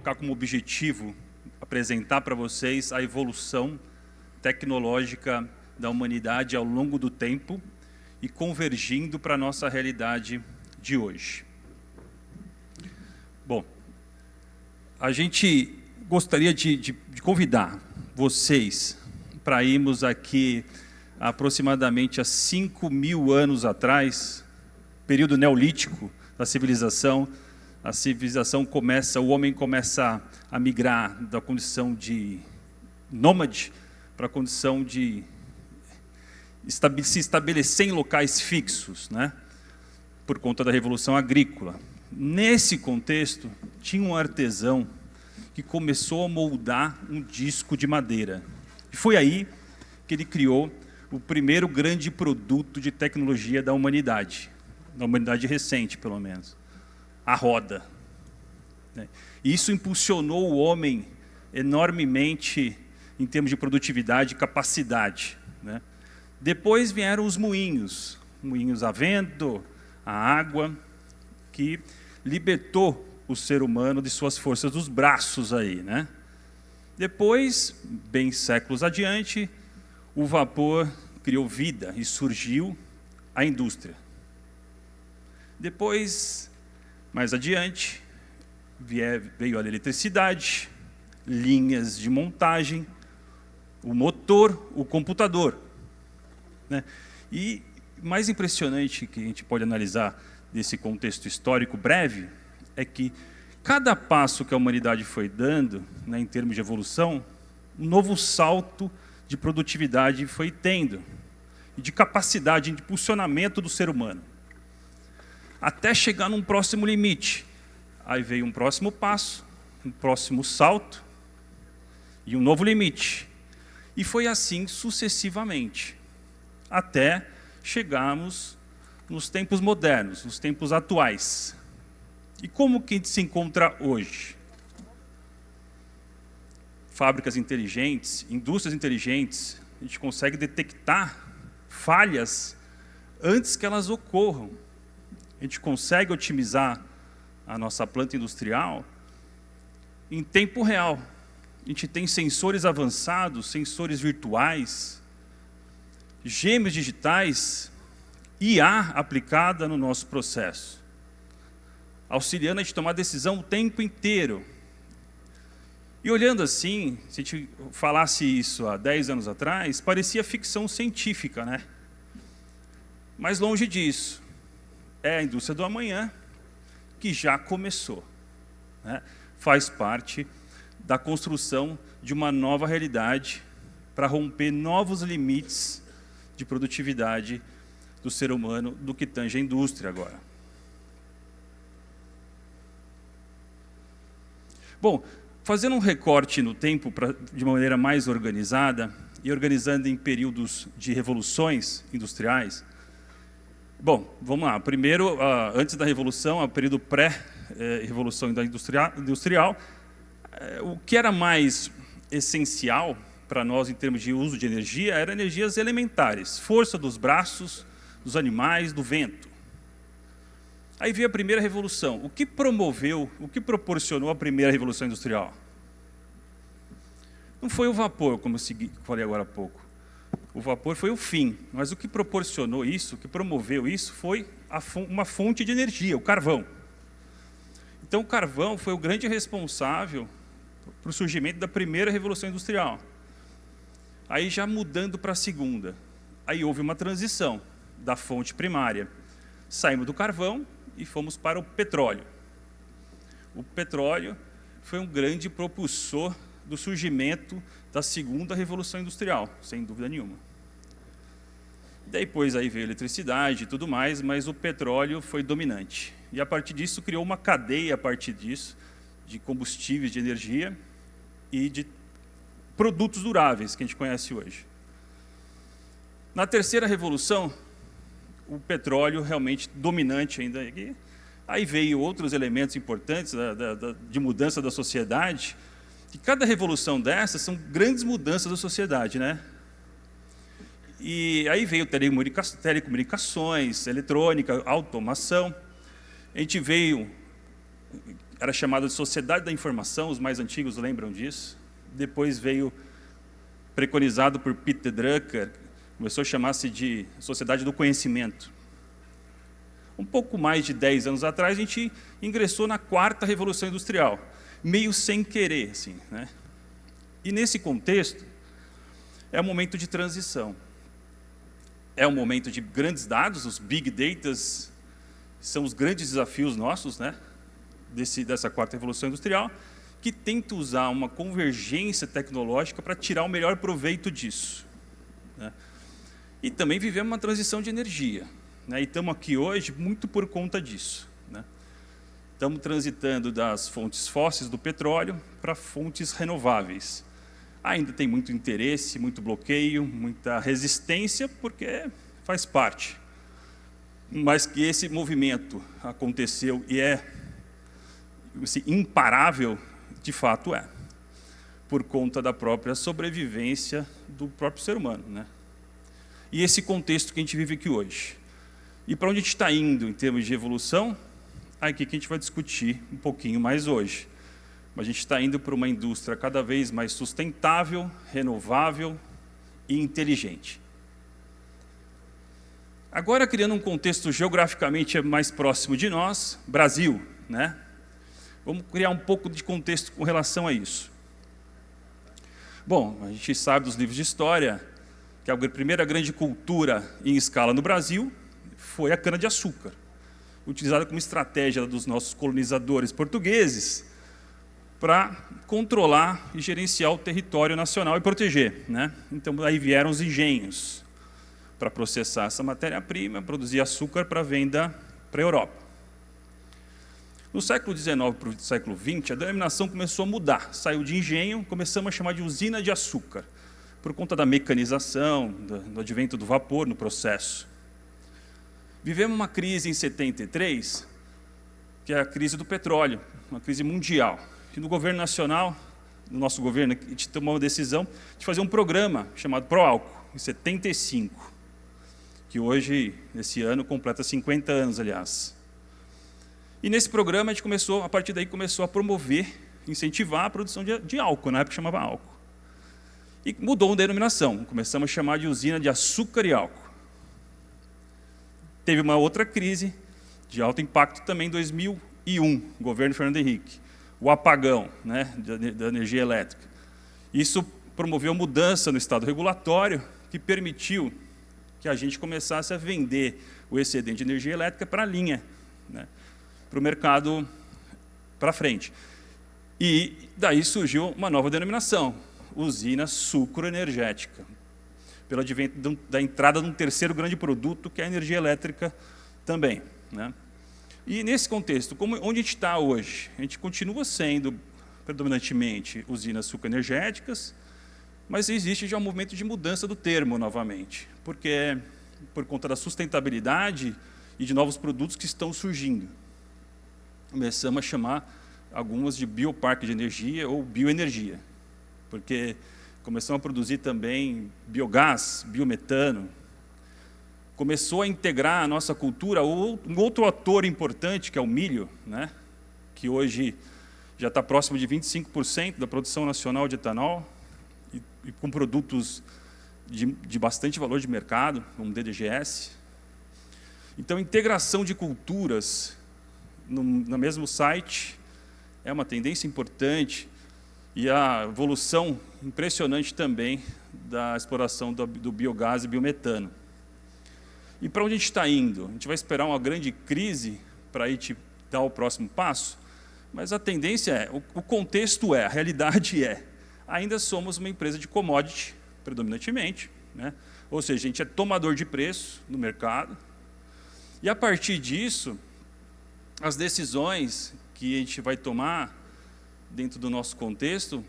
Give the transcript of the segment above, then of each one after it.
colocar como objetivo apresentar para vocês a evolução tecnológica da humanidade ao longo do tempo e convergindo para a nossa realidade de hoje. Bom, a gente gostaria de convidar vocês para irmos aqui aproximadamente há 5.000 anos atrás, período neolítico da civilização. A civilização começa, o homem começa a migrar da condição de nômade para a condição de se estabelecer em locais fixos, né? Por conta da Revolução Agrícola. Nesse contexto, tinha um artesão que começou a moldar um disco de madeira. E foi aí que ele criou o primeiro grande produto de tecnologia da humanidade recente, pelo menos, a roda. E isso impulsionou o homem enormemente em termos de produtividade e capacidade, né? Depois vieram os moinhos a vento, a água, que libertou o ser humano de suas forças dos braços aí, né? Depois, bem séculos adiante, o vapor criou vida e surgiu a indústria. Depois, mais adiante, veio a eletricidade, linhas de montagem, o motor, o computador, né? E mais impressionante que a gente pode analisar desse contexto histórico breve é que cada passo que a humanidade foi dando, né, em termos de evolução, um novo salto de produtividade foi tendo e de capacidade de impulsionamento do ser humano, até chegar num próximo limite. Aí veio um próximo passo, um próximo salto e um novo limite. E foi assim sucessivamente, até chegarmos nos tempos modernos, nos tempos atuais. E como que a gente se encontra hoje? Fábricas inteligentes, indústrias inteligentes, a gente consegue detectar falhas antes que elas ocorram. A gente consegue otimizar a nossa planta industrial em tempo real. A gente tem sensores avançados, sensores virtuais, gêmeos digitais, IA aplicada no nosso processo, auxiliando a gente a tomar decisão o tempo inteiro. E olhando assim, se a gente falasse isso há 10 anos atrás, parecia ficção científica, né? Mas longe disso. É a indústria do amanhã que já começou, né? Faz parte da construção de uma nova realidade para romper novos limites de produtividade do ser humano do que tange a indústria agora. Bom, fazendo um recorte no tempo de uma maneira mais organizada e organizando em períodos de revoluções industriais. Bom, vamos lá. Primeiro, antes da Revolução, o período pré-revolução industrial, o que era mais essencial para nós em termos de uso de energia eram energias elementares, força dos braços, dos animais, do vento. Aí veio a primeira revolução. O que promoveu, o que proporcionou a primeira revolução industrial? Não foi o vapor, como eu falei agora há pouco. O vapor foi o fim, mas o que proporcionou isso, o que promoveu isso, foi uma fonte de energia, o carvão. Então, o carvão foi o grande responsável para o surgimento da primeira revolução industrial. Aí, já mudando para a segunda, aí houve uma transição da fonte primária. Saímos do carvão e fomos para o petróleo. O petróleo foi um grande propulsor do surgimento da segunda revolução industrial, sem dúvida nenhuma. Depois aí veio a eletricidade e tudo mais, mas o petróleo foi dominante. E a partir disso criou uma cadeia a partir disso de combustíveis de energia e de produtos duráveis que a gente conhece hoje. Na terceira revolução, o petróleo realmente dominante ainda. Aí veio outros elementos importantes de mudança da sociedade. E cada revolução dessas são grandes mudanças da sociedade, né? E aí veio telecomunicações, eletrônica, automação. A gente veio era chamada de Sociedade da Informação, os mais antigos lembram disso. Depois veio, preconizado por Peter Drucker, começou a chamar-se de Sociedade do Conhecimento. Um pouco mais de 10 anos atrás, a gente ingressou na 4ª Revolução Industrial, meio sem querer, assim, né? E nesse contexto, é um momento de transição. É um momento de grandes dados, os Big Data são os grandes desafios nossos, né? Dessa 4ª Revolução Industrial, que tenta usar uma convergência tecnológica para tirar o melhor proveito disso, né? E também vivemos uma transição de energia, né? E estamos aqui hoje muito por conta disso, né? Estamos transitando das fontes fósseis do petróleo para fontes renováveis. Ainda tem muito interesse, muito bloqueio, muita resistência, porque faz parte. Mas que esse movimento aconteceu e é imparável, de fato é, por conta da própria sobrevivência do próprio ser humano, né? E esse contexto que a gente vive aqui hoje. E para onde a gente está indo em termos de evolução, é aqui que a gente vai discutir um pouquinho mais hoje. Mas a gente está indo para uma indústria cada vez mais sustentável, renovável e inteligente. Agora, criando um contexto geograficamente mais próximo de nós, Brasil, né? Vamos criar um pouco de contexto com relação a isso. Bom, a gente sabe dos livros de história que a primeira grande cultura em escala no Brasil foi a cana-de-açúcar, utilizada como estratégia dos nossos colonizadores portugueses para controlar e gerenciar o território nacional e proteger, né? Então, aí vieram os engenhos para processar essa matéria-prima, produzir açúcar para venda para a Europa. No século XIX para o século XX, a denominação começou a mudar. Saiu de engenho, começamos a chamar de usina de açúcar, por conta da mecanização, do advento do vapor no processo. Vivemos uma crise em 73, que é a crise do petróleo, uma crise mundial. E no governo nacional, no nosso governo, a gente tomou a decisão de fazer um programa chamado Proálcool, em 75, que hoje, nesse ano, completa 50 anos, aliás. E nesse programa, a gente começou, a partir daí, começou a promover, incentivar a produção de álcool, na época chamava álcool. E mudou a denominação, começamos a chamar de usina de açúcar e álcool. Teve uma outra crise de alto impacto também em 2001, governo Fernando Henrique, o apagão, né, da energia elétrica. Isso promoveu mudança no estado regulatório, que permitiu que a gente começasse a vender o excedente de energia elétrica para a linha, né, para o mercado para frente. E daí surgiu uma nova denominação, usina sucroenergética, pelo advento da entrada de um terceiro grande produto, que é a energia elétrica também, né? E nesse contexto, onde a gente está hoje? A gente continua sendo predominantemente usinas sucroenergéticas, mas existe já um movimento de mudança do termo novamente, porque por conta da sustentabilidade e de novos produtos que estão surgindo. Começamos a chamar algumas de bioparque de energia ou bioenergia, porque começamos a produzir também biogás, biometano. Começou a integrar a nossa cultura um outro ator importante, que é o milho, né? Que hoje já está próximo de 25% da produção nacional de etanol, e com produtos de bastante valor de mercado, como DDGS. Então, integração de culturas no mesmo site é uma tendência importante, e a evolução impressionante também da exploração do biogás e biometano. E para onde a gente está indo? A gente vai esperar uma grande crise para ir dar o próximo passo? Mas a tendência é, o contexto é, a realidade é, ainda somos uma empresa de commodity, predominantemente, né? Ou seja, a gente é tomador de preço no mercado, e a partir disso, as decisões que a gente vai tomar dentro do nosso contexto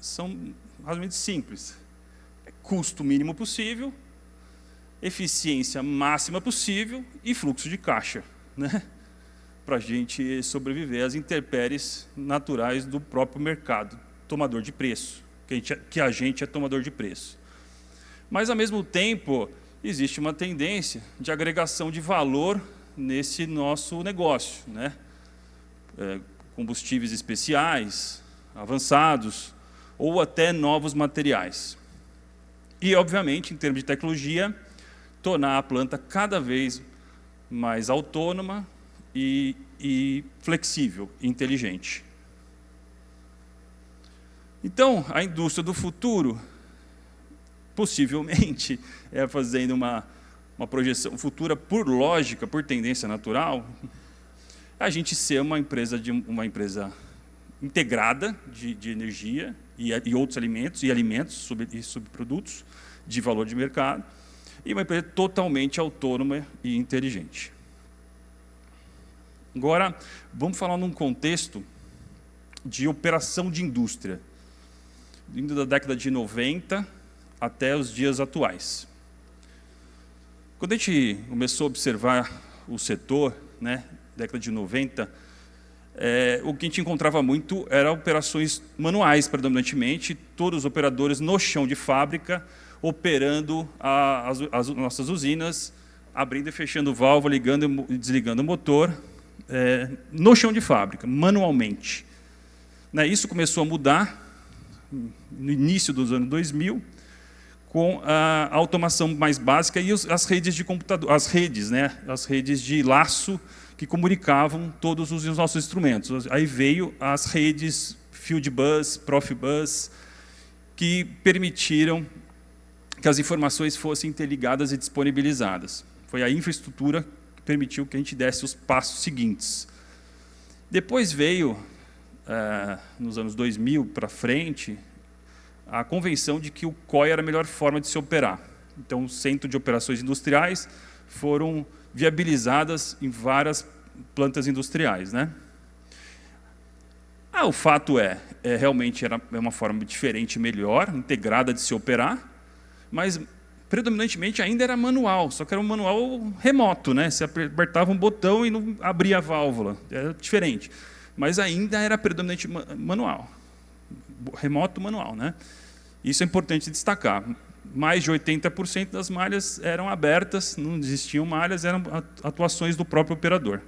são razoavelmente simples. É custo mínimo possível, eficiência máxima possível e fluxo de caixa, né? Para a gente sobreviver às intempéries naturais do próprio mercado, tomador de preço, que a gente é tomador de preço. Mas, ao mesmo tempo, existe uma tendência de agregação de valor nesse nosso negócio, né? combustíveis especiais, avançados, ou até novos materiais. E, obviamente, em termos de tecnologia, tornar a planta cada vez mais autônoma e flexível, inteligente. Então, a indústria do futuro, possivelmente, fazendo uma projeção futura por lógica, por tendência natural, a gente ser uma empresa integrada de energia e outros alimentos, e subprodutos de valor de mercado, e uma empresa totalmente autônoma e inteligente. Agora, vamos falar num contexto de operação de indústria, indo da década de 90 até os dias atuais. Quando a gente começou a observar o setor, né, década de 90, o que a gente encontrava muito era operações manuais, predominantemente, todos os operadores no chão de fábrica, operando as nossas usinas, abrindo e fechando válvula, ligando e desligando o motor, no chão de fábrica, manualmente. Isso começou a mudar no início dos anos 2000, com a automação mais básica e as redes de computador, as redes de laço que comunicavam todos os nossos instrumentos. Aí veio as redes Fieldbus, Profibus, que permitiram que as informações fossem interligadas e disponibilizadas. Foi a infraestrutura que permitiu que a gente desse os passos seguintes. Depois veio, nos anos 2000 para frente, a convenção de que o COI era a melhor forma de se operar. Então, o Centro de Operações Industriais foram viabilizadas em várias plantas industriais, né? O fato realmente era uma forma diferente, melhor, integrada de se operar, mas predominantemente ainda era manual, só que era um manual remoto, né? Você apertava um botão e não abria a válvula, era diferente. Mas ainda era predominante manual, remoto manual, né? Isso é importante destacar. Mais de 80% das malhas eram abertas, não existiam malhas, eram atuações do próprio operador.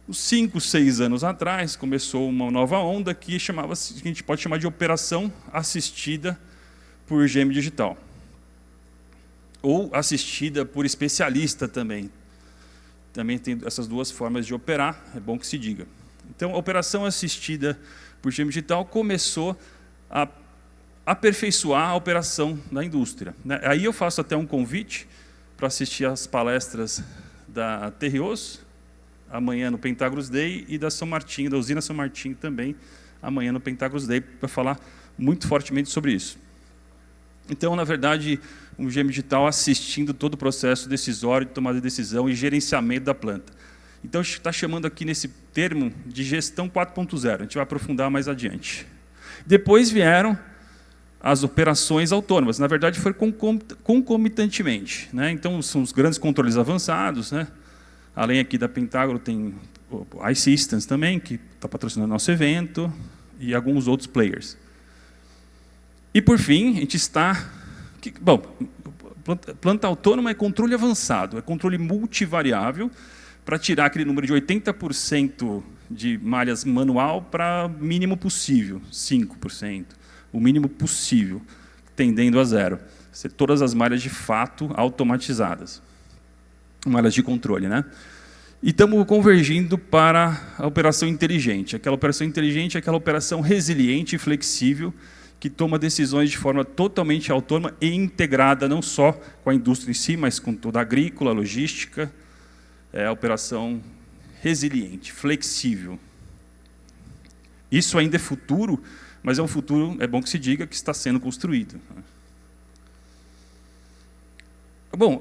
Uns 5, 6 anos atrás, começou uma nova onda que a gente pode chamar de operação assistida por gêmeo digital. Ou assistida por especialista também. Também tem essas duas formas de operar, é bom que se diga. Então, a operação assistida por gêmeo digital começou a aperfeiçoar a operação da indústria. Aí eu faço até um convite para assistir às palestras da Terrios, amanhã no Pentagros Day, e da São Martinho, da usina São Martinho também, amanhã no Pentagros Day, para falar muito fortemente sobre isso. Então, na verdade, um gêmeo digital assistindo todo o processo decisório de tomada de decisão e gerenciamento da planta. Então, a gente está chamando aqui nesse termo de gestão 4.0, a gente vai aprofundar mais adiante. Depois vieram as operações autônomas, na verdade, foi concomitantemente, né? Então, são os grandes controles avançados, né? Além aqui da Pentágono, tem o iSystems também, que está patrocinando nosso evento, e alguns outros players. E, por fim, a gente está... Bom, planta autônoma é controle avançado, é controle multivariável, para tirar aquele número de 80% de malhas manual para mínimo possível, 5%. O mínimo possível, tendendo a zero. Ser todas as malhas de fato automatizadas. Malhas de controle, né? E estamos convergindo para a operação inteligente. Aquela operação inteligente é aquela operação resiliente e flexível que toma decisões de forma totalmente autônoma e integrada, não só com a indústria em si, mas com toda a agrícola, a logística. É a operação resiliente, flexível. Isso ainda é futuro, mas é um futuro, é bom que se diga, que está sendo construído. Bom,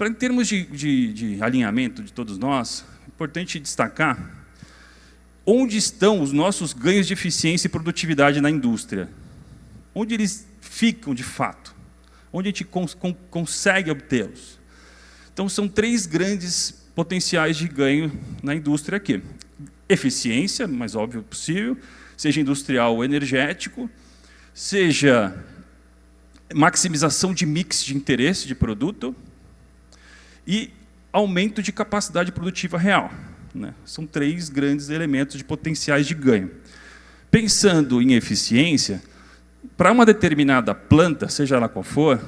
em termos de alinhamento de todos nós, é importante destacar onde estão os nossos ganhos de eficiência e produtividade na indústria. Onde eles ficam, de fato. Onde a gente consegue obtê-los. Então, são 3 grandes potenciais de ganho na indústria aqui. Eficiência, mais óbvio possível, seja industrial ou energético, seja maximização de mix de interesse de produto e aumento de capacidade produtiva real. né? São 3 grandes elementos de potenciais de ganho. Pensando em eficiência, para uma determinada planta, seja ela qual for,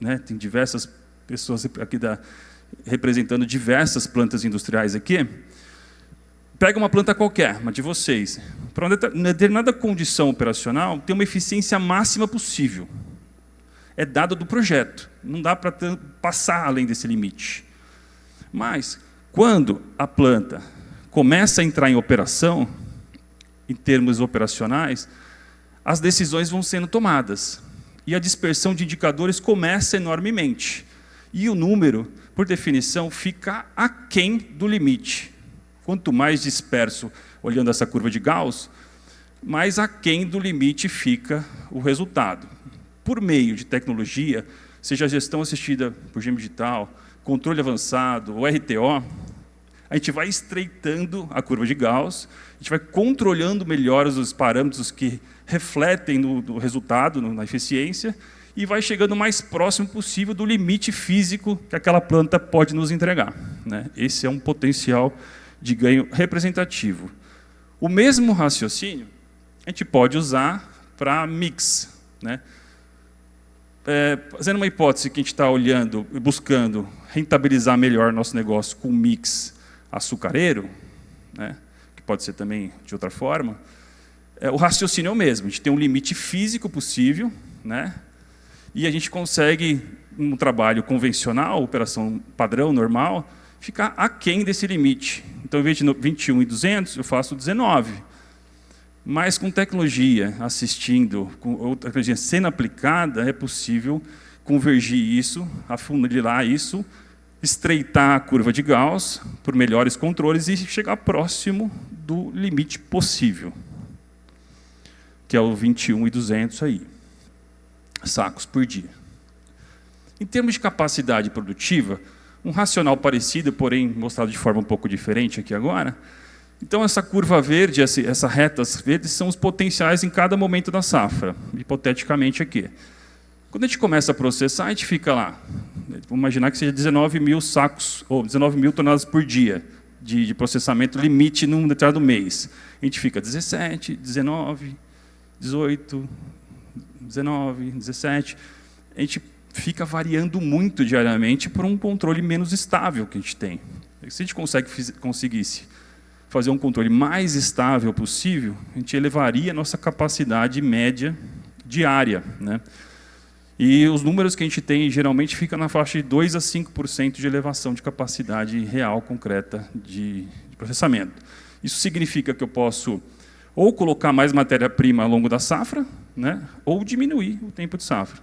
né, tem diversas pessoas aqui representando diversas plantas industriais aqui, pega uma planta qualquer, uma de vocês, para uma determinada condição operacional, tem uma eficiência máxima possível. É dado do projeto, não dá para passar além desse limite. Mas, quando a planta começa a entrar em operação, em termos operacionais, as decisões vão sendo tomadas. E a dispersão de indicadores começa enormemente. E o número, por definição, fica aquém do limite. Quanto mais disperso, olhando essa curva de Gauss, mais aquém do limite fica o resultado. Por meio de tecnologia, seja a gestão assistida por gêmeo digital, controle avançado, ou RTO, a gente vai estreitando a curva de Gauss, a gente vai controlando melhor os parâmetros que refletem no resultado, na eficiência, e vai chegando o mais próximo possível do limite físico que aquela planta pode nos entregar, né? Esse é um potencial de ganho representativo. O mesmo raciocínio a gente pode usar para mix, né? Fazendo uma hipótese que a gente está olhando e buscando rentabilizar melhor nosso negócio com mix açucareiro, né, que pode ser também de outra forma, o raciocínio é o mesmo. A gente tem um limite físico possível, né, e a gente consegue, num trabalho convencional, operação padrão, normal, ficar aquém desse limite. Então, em vez de 21.200, eu faço 19. Mas com tecnologia assistindo, com outra tecnologia sendo aplicada, é possível convergir isso, afunilar isso, estreitar a curva de Gauss por melhores controles e chegar próximo do limite possível, que é o 21.200 aí, sacos por dia. Em termos de capacidade produtiva, um racional parecido, porém mostrado de forma um pouco diferente aqui agora. Então, essa curva verde, essa retas verdes, são os potenciais em cada momento da safra, hipoteticamente aqui. Quando a gente começa a processar, a gente fica lá. Vamos imaginar que seja 19 mil sacos, ou 19 mil toneladas por dia de processamento, limite num determinado mês. A gente fica 17, 19, 18, 19, 17. A gente fica variando muito diariamente por um controle menos estável que a gente tem. Se a gente conseguisse fazer um controle mais estável possível, a gente elevaria a nossa capacidade média diária, né? E os números que a gente tem, geralmente, fica na faixa de 2 a 5% de elevação de capacidade real, concreta, de processamento. Isso significa que eu posso ou colocar mais matéria-prima ao longo da safra, né, ou diminuir o tempo de safra.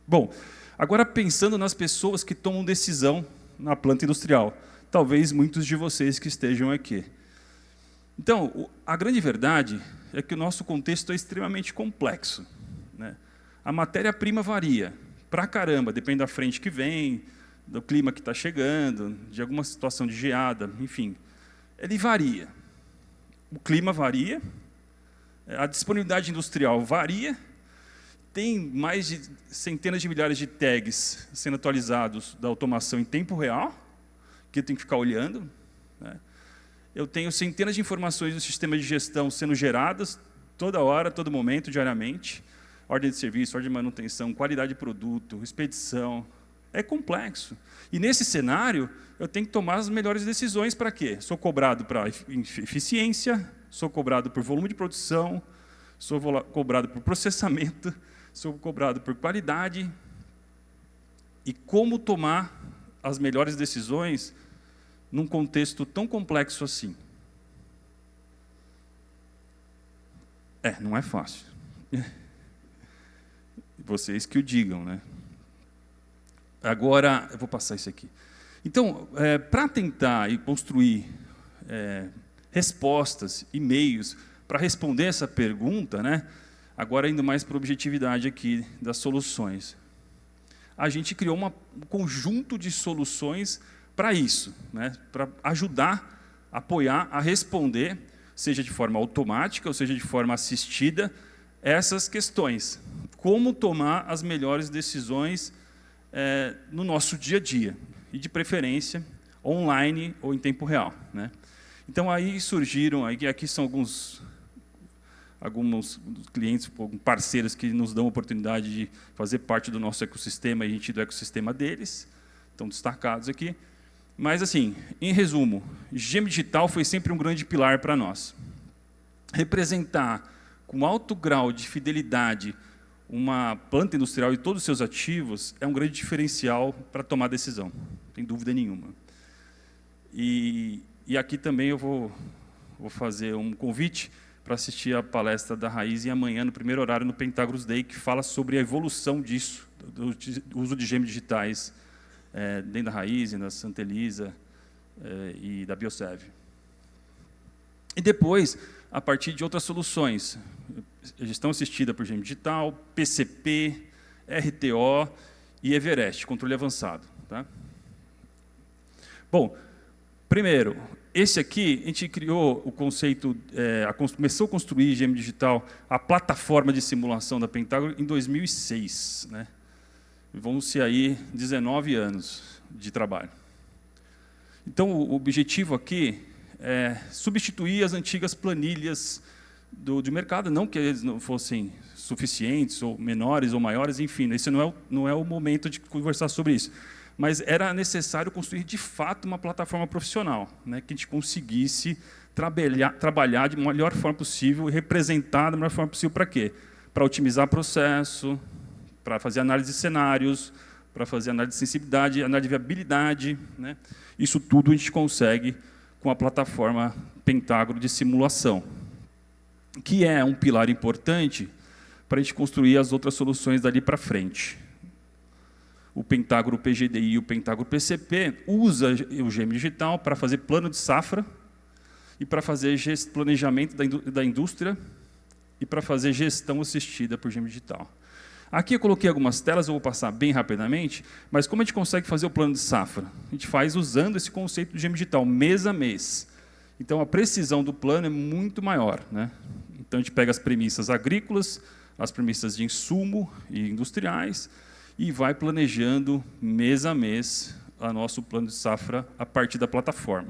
Bom, agora pensando nas pessoas que tomam decisão na planta industrial, talvez muitos de vocês que estejam aqui. Então, a grande verdade é que o nosso contexto é extremamente complexo, né? A matéria-prima varia pra caramba, depende da frente que vem, do clima que está chegando, de alguma situação de geada, enfim. Ele varia. O clima varia, a disponibilidade industrial varia, tem mais de centenas de milhares de tags sendo atualizados da automação em tempo real, que eu tenho que ficar olhando, né? Eu tenho centenas de informações do sistema de gestão sendo geradas toda hora, todo momento, diariamente. Ordem de serviço, ordem de manutenção, qualidade de produto, expedição. É complexo. E nesse cenário, eu tenho que tomar as melhores decisões para quê? Sou cobrado para eficiência, sou cobrado por volume de produção, sou cobrado por processamento, sou cobrado por qualidade. E como tomar as melhores decisões num contexto tão complexo assim? Não é fácil. Vocês que o digam, né? Agora, eu vou passar isso aqui. Então, para tentar e construir respostas e meios para responder essa pergunta, né? Agora indo mais para a objetividade aqui das soluções. A gente criou um conjunto de soluções para isso, né? Para ajudar, apoiar a responder, seja de forma automática ou seja de forma assistida, essas questões. Como tomar as melhores decisões no nosso dia a dia, e de preferência online ou em tempo real, né? Então aí surgiram, aqui são alguns clientes, parceiros que nos dão a oportunidade de fazer parte do nosso ecossistema, e a gente do ecossistema deles, estão destacados aqui. Mas, assim, em resumo, Gêmeo Digital foi sempre um grande pilar para nós. Representar com alto grau de fidelidade uma planta industrial e todos os seus ativos é um grande diferencial para tomar decisão, sem dúvida nenhuma. E aqui também eu vou fazer um convite para assistir a palestra da Raiz amanhã, no primeiro horário, no Pentágoras Day, que fala sobre a evolução disso, do uso de gêmeos digitais dentro da Raiz, da Santa Elisa e da Biosev. E depois, a partir de outras soluções, gestão assistida por gêmeo digital, PCP, RTO e Everest, controle avançado. Tá? Bom, primeiro, esse aqui, a gente criou o conceito, começou a construir gêmeo digital, a plataforma de simulação da Pentágoras, em 2006. Né? Vão ser aí 19 anos de trabalho. Então, o objetivo aqui é substituir as antigas planilhas de mercado, não que eles não fossem suficientes, ou menores, ou maiores, enfim, esse não é o momento de conversar sobre isso. Mas era necessário construir, de fato, uma plataforma profissional, né, que a gente conseguisse trabalhar de melhor forma possível e representar da melhor forma possível para quê? Para otimizar processo, para fazer análise de cenários, para fazer análise de sensibilidade, análise de viabilidade. Né? Isso tudo a gente consegue com a plataforma Pentágoras de simulação, que é um pilar importante para a gente construir as outras soluções dali para frente. O Pentágoras PGDI e o Pentágoras PCP usa o gêmeo digital para fazer plano de safra e para fazer planejamento da indústria e para fazer gestão assistida por gêmeo digital. Aqui eu coloquei algumas telas, eu vou passar bem rapidamente, mas como a gente consegue fazer o plano de safra? A gente faz usando esse conceito do gêmeo digital, mês a mês. Então, a precisão do plano é muito maior. Né? Então, a gente pega as premissas agrícolas, as premissas de insumo e industriais, e vai planejando mês a mês o nosso plano de safra a partir da plataforma,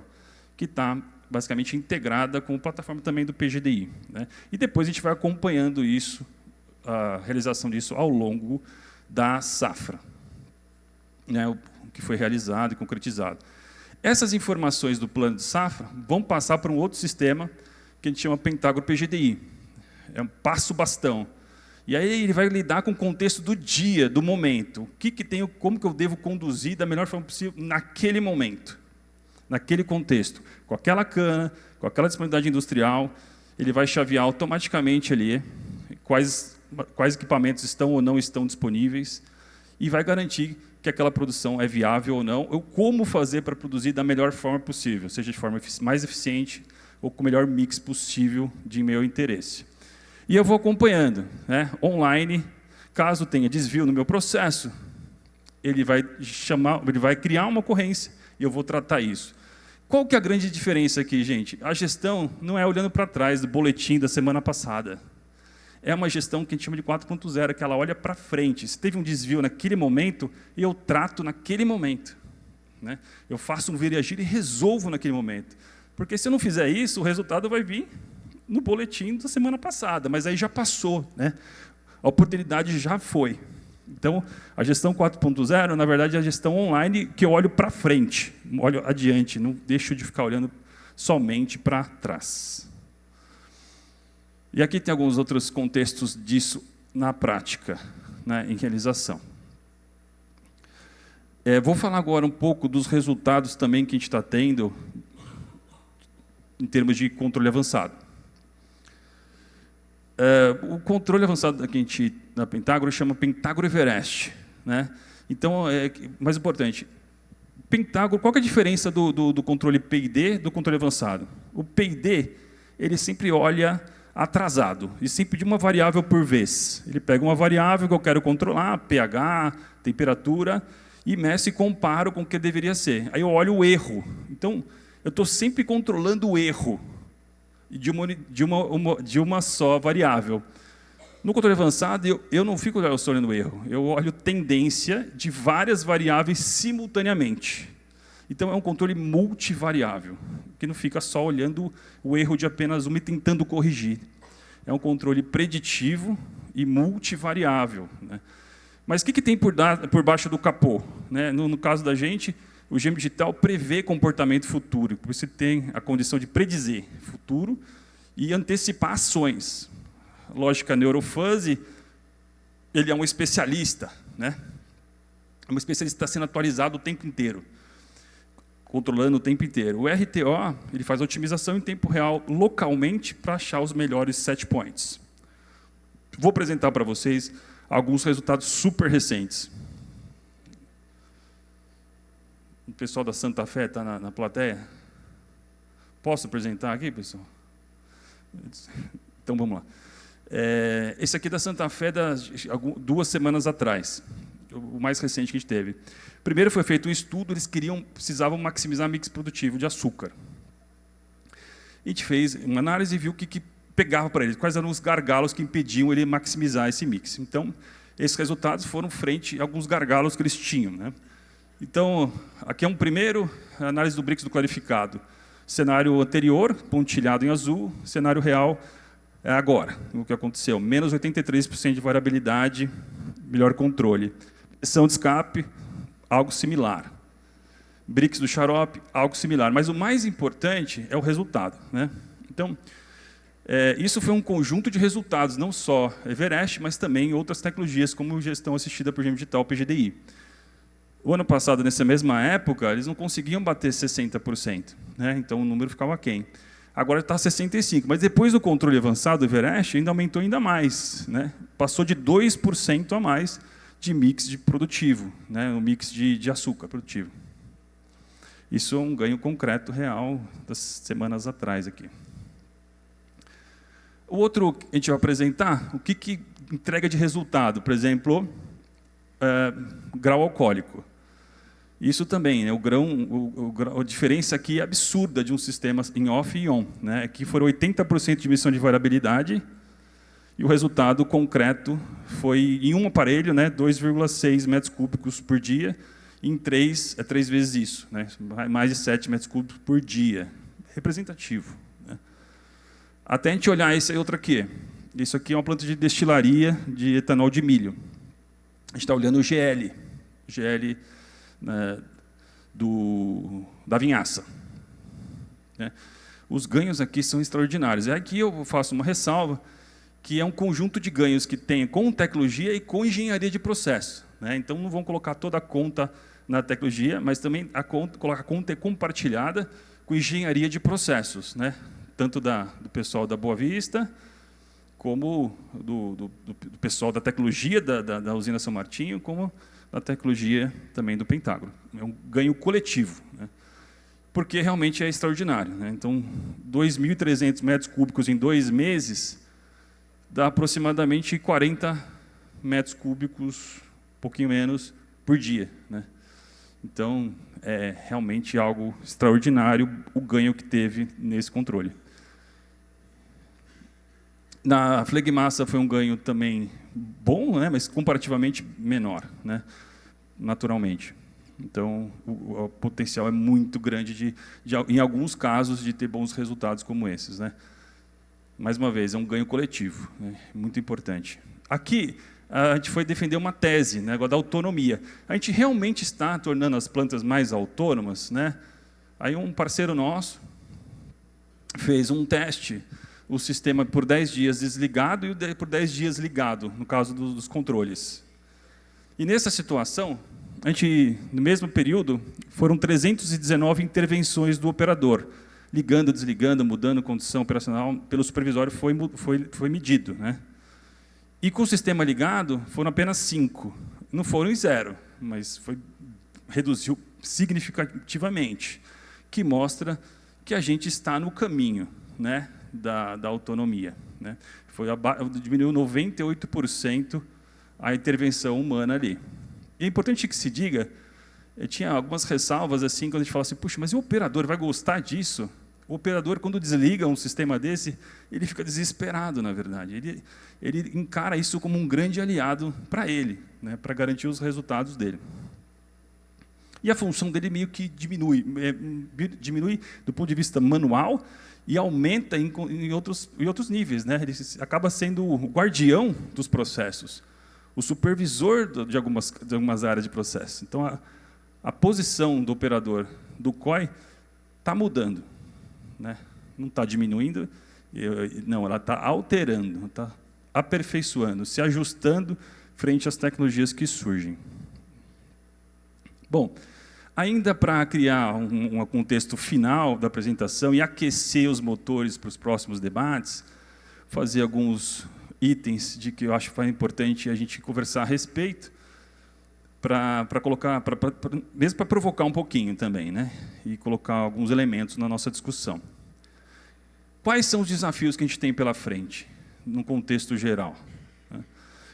que está basicamente integrada com a plataforma também do PGDI. Né? E depois a gente vai acompanhando isso, a realização disso ao longo da safra, né? O que foi realizado e concretizado. Essas informações do plano de safra vão passar para um outro sistema que a gente chama Pentágoras PGDI. É um passo-bastão. E aí ele vai lidar com o contexto do dia, do momento. Como que eu devo conduzir da melhor forma possível naquele momento, naquele contexto. Com aquela cana, com aquela disponibilidade industrial, ele vai chavear automaticamente ali quais equipamentos estão ou não estão disponíveis e vai garantir que aquela produção é viável ou não, ou como fazer para produzir da melhor forma possível, seja de forma mais eficiente ou com o melhor mix possível de meu interesse. E eu vou acompanhando, né, online, caso tenha desvio no meu processo, ele vai criar uma ocorrência e eu vou tratar isso. Qual que é a grande diferença aqui, gente? A gestão não é olhando para trás do boletim da semana passada. É uma gestão que a gente chama de 4.0, que ela olha para frente. Se teve um desvio naquele momento, eu trato naquele momento. Né? Eu faço um ver e agir e resolvo naquele momento. Porque se eu não fizer isso, o resultado vai vir no boletim da semana passada, mas aí já passou, né? A oportunidade já foi. Então, a gestão 4.0, na verdade, é a gestão online que eu olho para frente, olho adiante, não deixo de ficar olhando somente para trás. E aqui tem alguns outros contextos disso na prática, né, em realização. Vou falar agora um pouco dos resultados também que a gente está tendo em termos de controle avançado. O controle avançado que a gente, na Pentágoras, chama Pentágoras Everest. Né? Então, mais importante, Pentágoras, qual que é a diferença do controle P&D do controle avançado? O P&D, ele sempre olha atrasado, e sempre de uma variável por vez. Ele pega uma variável que eu quero controlar, pH, temperatura, e meço e comparo com o que deveria ser. Aí eu olho o erro. Então, eu estou sempre controlando o erro de uma só variável. No controle avançado, eu não fico só olhando o erro, eu olho tendência de várias variáveis simultaneamente. Então, é um controle multivariável, que não fica só olhando o erro de apenas uma e tentando corrigir. É um controle preditivo e multivariável, né? Mas o que tem por baixo do capô, né? No caso da gente, o GM Digital prevê comportamento futuro, por isso tem a condição de predizer futuro e antecipar ações. Lógica neurofuzzy, ele é um especialista, né? É um especialista que está sendo atualizado o tempo inteiro, controlando o tempo inteiro. O RTO, ele faz otimização em tempo real localmente para achar os melhores set points. Vou apresentar para vocês alguns resultados super recentes. O pessoal da Santa Fé está na plateia? Posso apresentar aqui, pessoal? Então, vamos lá. Esse aqui é da Santa Fé, 2 semanas atrás, o mais recente que a gente teve. Primeiro foi feito um estudo, eles precisavam maximizar o mix produtivo de açúcar. A gente fez uma análise e viu o que pegava para eles, quais eram os gargalos que impediam ele maximizar esse mix. Então, esses resultados foram frente a alguns gargalos que eles tinham, né? Então, aqui é um primeiro, a análise do Brix do clarificado. Cenário anterior, pontilhado em azul, cenário real é agora, o que aconteceu. Menos 83% de variabilidade, melhor controle. Pressão de escape, algo similar. Brix do xarope, algo similar. Mas o mais importante é o resultado, né? Então, isso foi um conjunto de resultados, não só Everest, mas também outras tecnologias, como gestão assistida por GM Digital, PGDI. O ano passado, nessa mesma época, eles não conseguiam bater 60%, né? Então o número ficava aquém. Agora está 65%, mas depois do controle avançado do Everest, ainda aumentou ainda mais, né? Passou de 2% a mais de mix de produtivo, né? O mix de açúcar produtivo. Isso é um ganho concreto, real, das semanas atrás aqui. O outro que a gente vai apresentar, o que entrega de resultado, por exemplo, grau alcoólico. Isso também, né, a diferença aqui é absurda de um sistema em off e on, né? Aqui foram 80% de diminuição de variabilidade e o resultado concreto foi, em um aparelho, né, 2,6 metros cúbicos por dia, em 3 é 3 vezes isso, né? Mais de 7 metros cúbicos por dia. Representativo, né? Até a gente olhar esse outro aqui. Isso aqui é uma planta de destilaria de etanol de milho. A gente está olhando o GL, né, da vinhaça, né? Os ganhos aqui são extraordinários. E aqui eu faço uma ressalva, que é um conjunto de ganhos que tem com tecnologia e com engenharia de processo, né? Então, não vão colocar toda a conta na tecnologia, mas também colocar a conta é compartilhada com engenharia de processos, né? Tanto do pessoal da Boa Vista, como do pessoal da tecnologia da usina São Martinho, como da tecnologia também do Pentágono. É um ganho coletivo, né? Porque realmente é extraordinário, né? Então, 2.300 metros cúbicos em 2 meses dá aproximadamente 40 metros cúbicos, um pouquinho menos, por dia, né? Então, é realmente algo extraordinário o ganho que teve nesse controle. Na flegmassa foi um ganho também bom, né, mas comparativamente menor, né, naturalmente. Então, o potencial é muito grande, em alguns casos, de ter bons resultados como esses, né. Mais uma vez, é um ganho coletivo, né, muito importante. Aqui, a gente foi defender uma tese, né, da autonomia. A gente realmente está tornando as plantas mais autônomas, né? Aí um parceiro nosso fez um teste, o sistema por 10 dias desligado e por 10 dias ligado, no caso dos controles. E nessa situação, a gente, no mesmo período, foram 319 intervenções do operador, ligando, desligando, mudando condição operacional, pelo supervisório foi medido, né? E com o sistema ligado, foram apenas 5. Não foram em 0, mas reduziu significativamente, que mostra que a gente está no caminho, né, da autonomia, né? Diminuiu 98% a intervenção humana ali. E é importante que se diga, tinha algumas ressalvas assim, quando a gente fala assim, puxa, mas o operador vai gostar disso? O operador, quando desliga um sistema desse, ele fica desesperado, na verdade. Ele encara isso como um grande aliado para ele, né, para garantir os resultados dele. E a função dele meio que diminui do ponto de vista manual e aumenta em outros níveis, né? Ele acaba sendo o guardião dos processos, o supervisor de algumas áreas de processo. Então, a posição do operador do COI está mudando, né? Não está diminuindo, não, ela está alterando, está aperfeiçoando, se ajustando frente às tecnologias que surgem. Bom, ainda para criar um contexto final da apresentação e aquecer os motores para os próximos debates, fazer alguns itens de que eu acho que é importante a gente conversar a respeito, para colocar, mesmo para provocar um pouquinho também, né? E colocar alguns elementos na nossa discussão. Quais são os desafios que a gente tem pela frente, num contexto geral?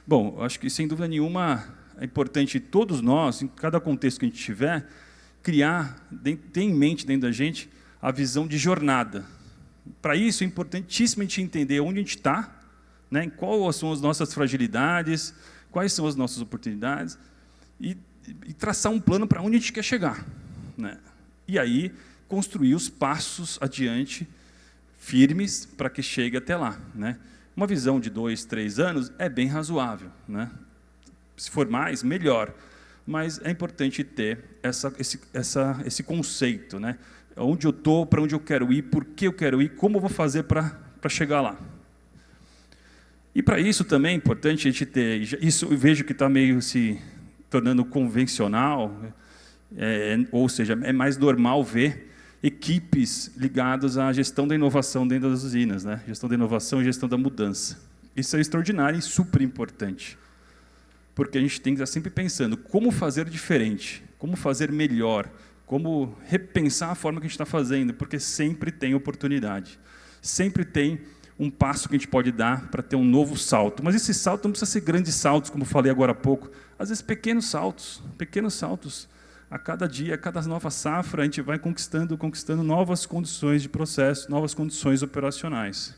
Bom, acho que, sem dúvida nenhuma, é importante todos nós, em cada contexto que a gente tiver, ter em mente dentro da gente a visão de jornada. Para isso, é importantíssimo a gente entender onde a gente está, né? Quais são as nossas fragilidades, quais são as nossas oportunidades, e traçar um plano para onde a gente quer chegar, né? E aí construir os passos adiante firmes para que chegue até lá, né? Uma visão de 2, 3 anos é bem razoável, né? Se for mais, melhor, mas é importante ter esse conceito, né? Onde eu estou, para onde eu quero ir, por que eu quero ir, como eu vou fazer para chegar lá. E para isso também é importante a gente ter, isso eu vejo que está meio se tornando convencional, ou seja, é mais normal ver equipes ligadas à gestão da inovação dentro das usinas, né? Gestão da inovação e gestão da mudança. Isso é extraordinário e super importante, porque a gente tem que estar sempre pensando como fazer diferente, como fazer melhor, como repensar a forma que a gente está fazendo, porque sempre tem oportunidade, sempre tem um passo que a gente pode dar para ter um novo salto. Mas esse salto não precisa ser grandes saltos, como falei agora há pouco. Às vezes pequenos saltos. A cada dia, a cada nova safra, a gente vai conquistando novas condições de processo, novas condições operacionais.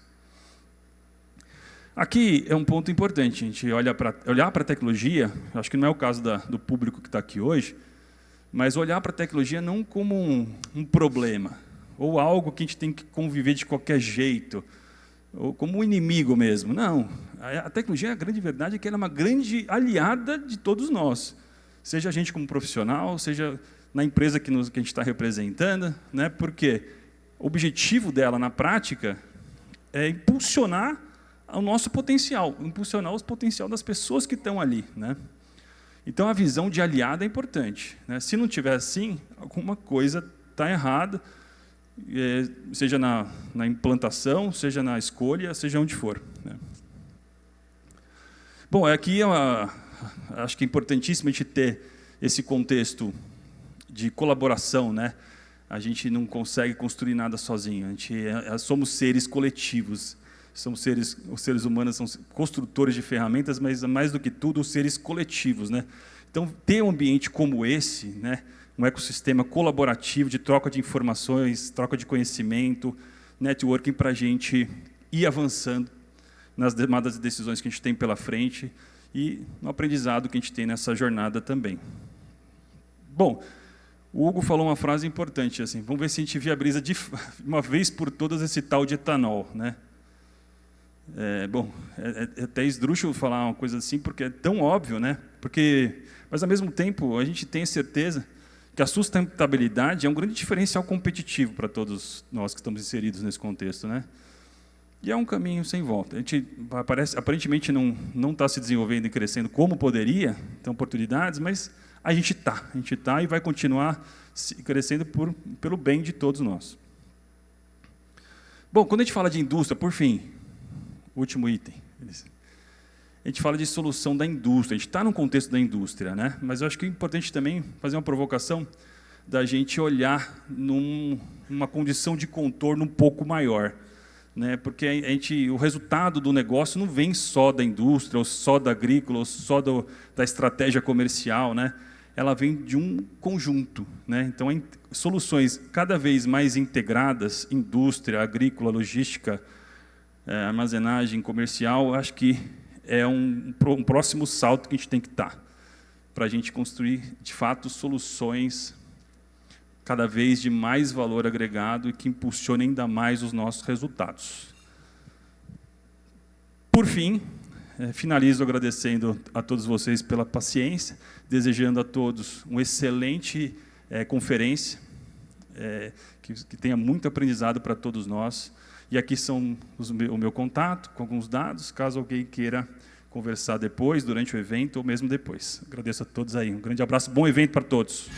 Aqui é um ponto importante, a gente olhar para a tecnologia, acho que não é o caso do público que está aqui hoje, mas olhar para a tecnologia não como um problema, ou algo que a gente tem que conviver de qualquer jeito, ou como um inimigo mesmo. Não, a tecnologia, a grande verdade é que ela é uma grande aliada de todos nós, seja a gente como profissional, seja na empresa que a gente está representando, né? Porque o objetivo dela, na prática, é impulsionar o nosso potencial, impulsionar o potencial das pessoas que estão ali, né? Então, a visão de aliada é importante, né? Se não tiver assim, alguma coisa está errada, seja na implantação, seja na escolha, seja onde for, né? Bom, aqui acho que é importantíssimo a gente ter esse contexto de colaboração, né? A gente não consegue construir nada sozinho, somos seres coletivos, os seres humanos são construtores de ferramentas, mas mais do que tudo, os seres coletivos, né? Então, ter um ambiente como esse, né? Um ecossistema colaborativo de troca de informações, troca de conhecimento, networking para a gente ir avançando nas demandas e decisões que a gente tem pela frente e no aprendizado que a gente tem nessa jornada também. Bom, o Hugo falou uma frase importante, assim, vamos ver se a gente viabiliza de uma vez por todas esse tal de etanol, né? É até esdrúxulo falar uma coisa assim, porque é tão óbvio, né? Mas, ao mesmo tempo, a gente tem certeza que a sustentabilidade é um grande diferencial competitivo para todos nós que estamos inseridos nesse contexto, né? E é um caminho sem volta. A gente aparentemente não está se desenvolvendo e crescendo como poderia, tem oportunidades, mas a gente está e vai continuar crescendo pelo bem de todos nós. Bom, quando a gente fala de indústria, por fim, último item, a gente fala de solução da indústria, a gente está no contexto da indústria, né? Mas eu acho que é importante também fazer uma provocação da gente olhar numa condição de contorno um pouco maior, né? Porque o resultado do negócio não vem só da indústria, ou só da agrícola, ou só da estratégia comercial, né? ela vem de um conjunto, né? Então, soluções cada vez mais integradas, indústria, agrícola, logística, armazenagem, comercial, acho que é um próximo salto que a gente tem que dar, para a gente construir, de fato, soluções cada vez de mais valor agregado e que impulsionem ainda mais os nossos resultados. Por fim, finalizo agradecendo a todos vocês pela paciência, desejando a todos uma excelente conferência, que tenha muito aprendizado para todos nós. E aqui são o meu contato, com alguns dados, caso alguém queira conversar depois, durante o evento ou mesmo depois. Agradeço a todos aí. Um grande abraço, bom evento para todos.